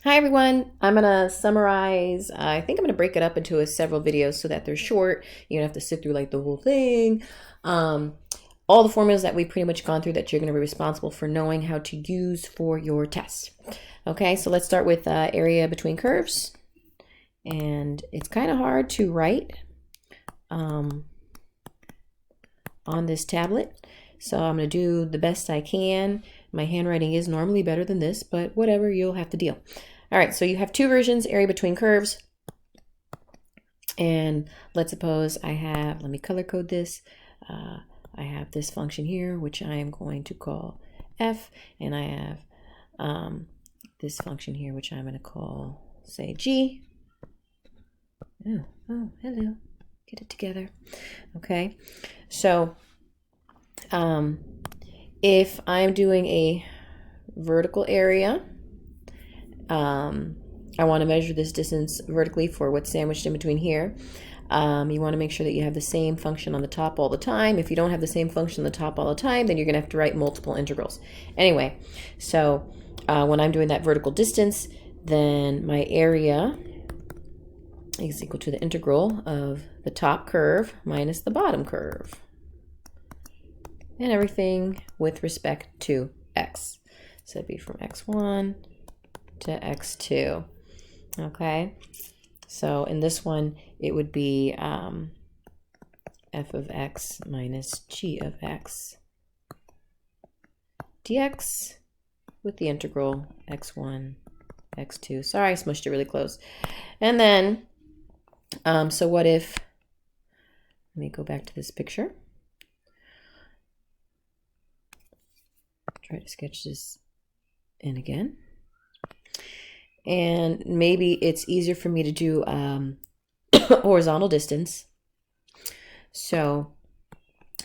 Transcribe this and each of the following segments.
Hi everyone, I'm gonna summarize. I think I'm gonna break it up into several videos so that they're short. You don't have to sit through like the whole thing. Um, all the formulas that we've pretty much gone through that you're gonna be responsible for knowing how to use for your test. Okay, so let's start with area between curves. And it's kind of hard to write on this tablet. So I'm gonna do the best I can. My handwriting is normally better than this, but whatever, you'll have to deal. All right, so you have two versions, area between curves. And let's suppose I have, let me color code this. I have this function here, which I am going to call f, and I have this function here, which I'm going to call, say, g. Oh, hello. Get it together. Okay, so if I'm doing a vertical area, I want to measure this distance vertically for what's sandwiched in between here. You want to make sure that you have the same function on the top all the time. If you don't have the same function on the top all the time, then you're going to have to write multiple integrals. Anyway, so when I'm doing that vertical distance, then my area is equal to the integral of the top curve minus the bottom curve. And everything with respect to x. So it'd be from x1 to x2. Okay, so in this one it would be f of x minus g of x dx with the integral x1 x2. Sorry, I smushed it really close. And then so what if, let me go back to this picture, try to sketch this in again. And maybe it's easier for me to do horizontal distance. So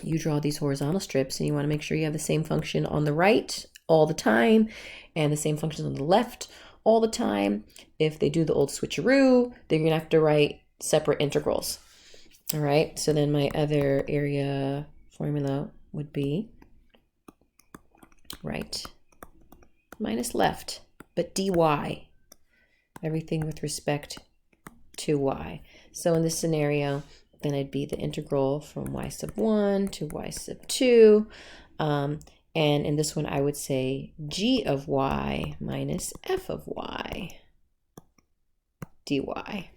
you draw these horizontal strips and you want to make sure you have the same function on the right all the time and the same function on the left all the time. If they do the old switcheroo, then you're going to have to write separate integrals. All right, so then my other area formula would be right minus left, but dy. Everything with respect to y. So in this scenario, then it'd be the integral from y sub 1 to y sub 2. And in this one, I would say g of y minus f of y dy.